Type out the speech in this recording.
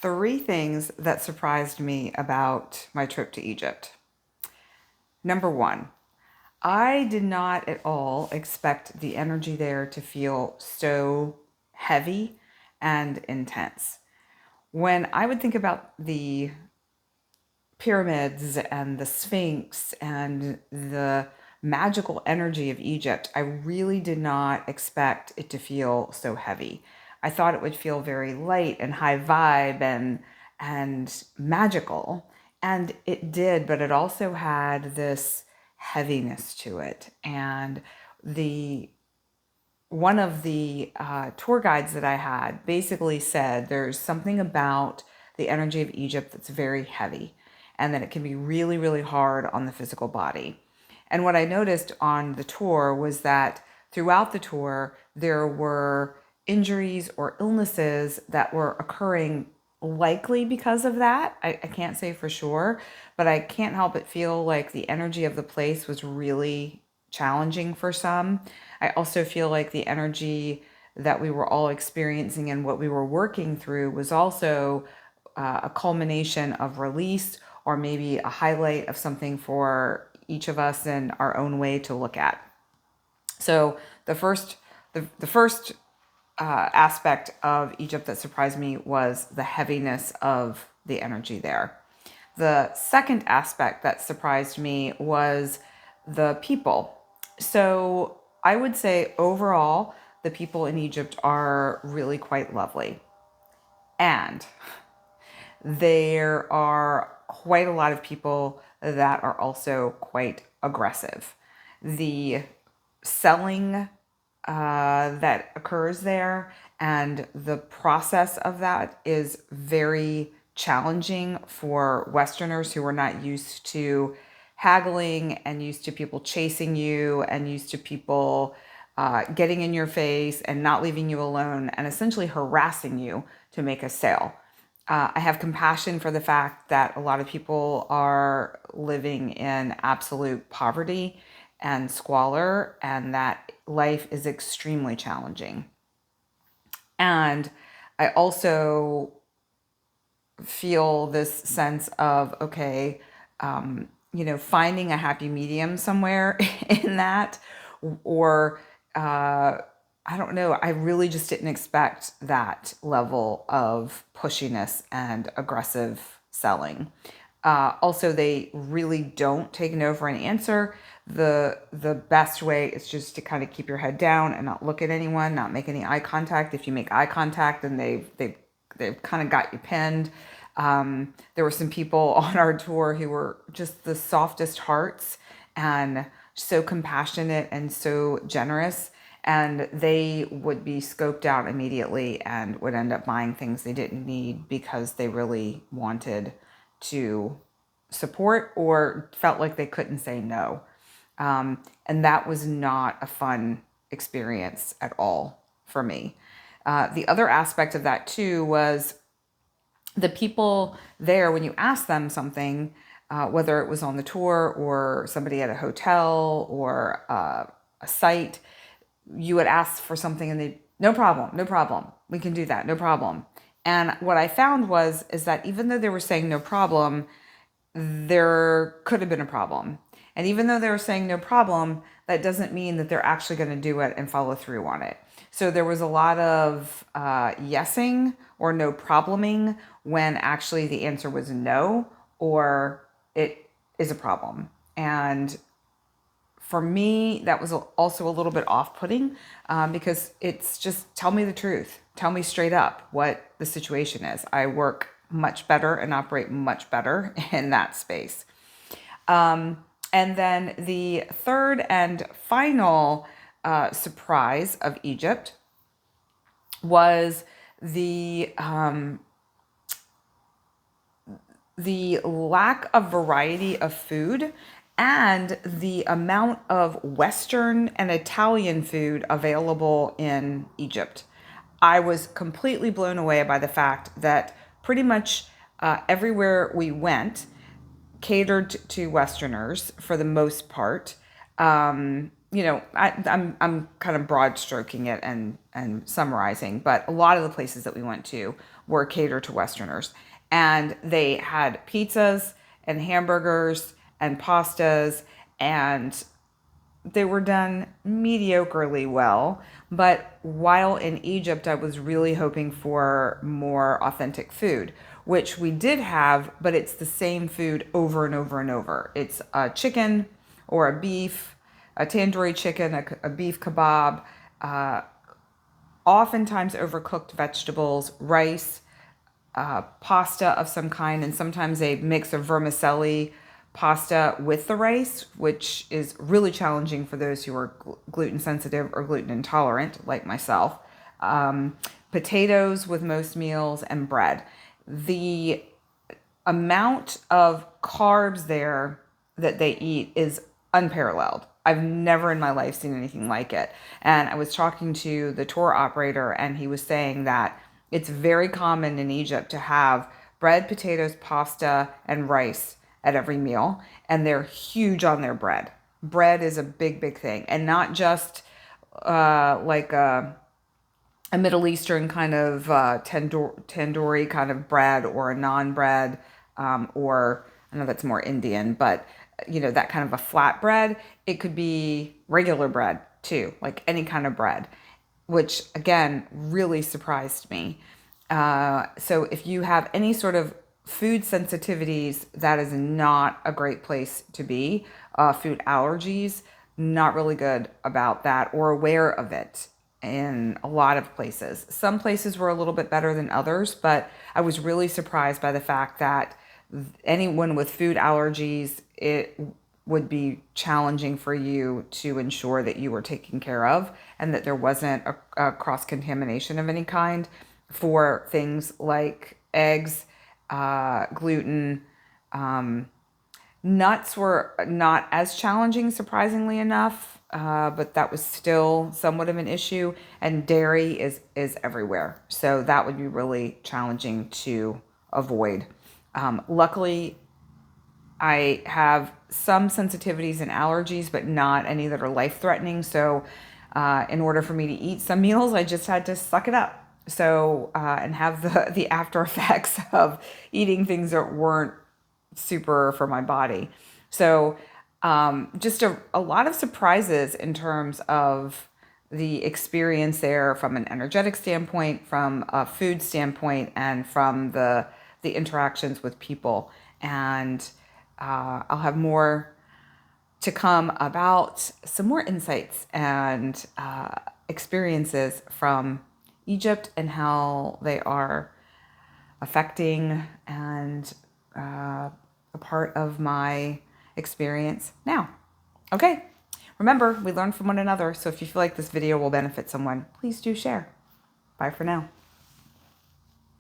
Three things that surprised me about my trip to Egypt. Number one, I did not at all expect the energy there to feel so heavy and intense. When I would think about the pyramids and the Sphinx and the magical energy of Egypt, I really did not expect it to feel so heavy. I thought it would feel very light and high vibe and magical, and it did, but it also had this heaviness to it. And the one of the tour guides that I had basically said there's something about the energy of Egypt that's very heavy and that it can be really, really hard on the physical body. And what I noticed on the tour was that throughout the tour, there were injuries or illnesses that were occurring likely because of that. I can't say for sure, but I can't help but feel like the energy of the place was really challenging for some. I also feel like the energy that we were all experiencing and what we were working through was also a culmination of release or maybe a highlight of something for each of us in our own way to look at. So the first aspect of Egypt that surprised me was the heaviness of the energy there. The second aspect that surprised me was the people. So I would say overall, the people in Egypt are really quite lovely. And there are quite a lot of people that are also quite aggressive. The selling that occurs there and the process of that is very challenging for Westerners who are not used to haggling and used to people chasing you and used to people getting in your face and not leaving you alone and essentially harassing you to make a sale. I have compassion for the fact that a lot of people are living in absolute poverty and squalor, and that life is extremely challenging. And I also feel this sense of, okay, finding a happy medium somewhere in that, or I don't know, I really just didn't expect that level of pushiness and aggressive selling. Also, they really don't take no for an answer. The best way is just to kind of keep your head down and not look at anyone, not make any eye contact. If you make eye contact, then they've kind of got you pinned. There were some people on our tour who were just the softest hearts and so compassionate and so generous. And they would be scoped out immediately and would end up buying things they didn't need because they really wanted to support or felt like they couldn't say no. And that was not a fun experience at all for me. The other aspect of that too was the people there, when you ask them something, whether it was on the tour or somebody at a hotel or a site, you would ask for something and they, no problem, no problem, we can do that, no problem. And what I found is that even though they were saying no problem, there could have been a problem. And even though they were saying no problem, that doesn't mean that they're actually going to do it and follow through on it. So there was a lot of yesing or no probleming when actually the answer was no or it is a problem. And for me, that was also a little bit off-putting because it's just tell me the truth. Tell me straight up what the situation is. I work much better and operate much better in that space. And then the third and final surprise of Egypt was the lack of variety of food and the amount of Western and Italian food available in Egypt. I was completely blown away by the fact that pretty much everywhere we went catered to Westerners for the most part. I'm kind of broad stroking it and summarizing, but a lot of the places that we went to were catered to Westerners, and they had pizzas and hamburgers and pastas, and they were done mediocrely well. But while in Egypt, I was really hoping for more authentic food, which we did have, but it's the same food over and over and over. It's a chicken or a beef, a tandoori chicken, a beef kebab, oftentimes overcooked vegetables, rice, pasta of some kind, and sometimes a mix of vermicelli pasta with the rice, which is really challenging for those who are gluten sensitive or gluten intolerant, like myself. Potatoes with most meals, and bread. The amount of carbs there that they eat is unparalleled. I've never in my life seen anything like it. And I was talking to the tour operator, and he was saying that it's very common in Egypt to have bread, potatoes, pasta, and rice at every meal. And they're huge on their bread. Bread is a big, big thing. And not just like a Middle Eastern kind of tandoori kind of bread, or a naan bread, or I know that's more Indian, but that kind of a flat bread. It could be regular bread too, like any kind of bread, which again really surprised me. So if you have any sort of food sensitivities, that is not a great place to be. Food allergies, not really good about that or aware of it in a lot of places. Some places were a little bit better than others, but I was really surprised by the fact that anyone with food allergies, it would be challenging for you to ensure that you were taken care of and that there wasn't a cross contamination of any kind for things like eggs, gluten. Nuts were not as challenging, surprisingly enough, but that was still somewhat of an issue. And dairy is everywhere, so that would be really challenging to avoid. Luckily, I have some sensitivities and allergies, but not any that are life-threatening. So in order for me to eat some meals, I just had to suck it up. So and have the after effects of eating things that weren't super for my body. So just a lot of surprises in terms of the experience there from an energetic standpoint, from a food standpoint, and from the interactions with people. And I'll have more to come about some more insights and experiences from Egypt and how they are affecting and a part of my experience now. Okay, remember, we learn from one another, so if you feel like this video will benefit someone, please do share. Bye for now.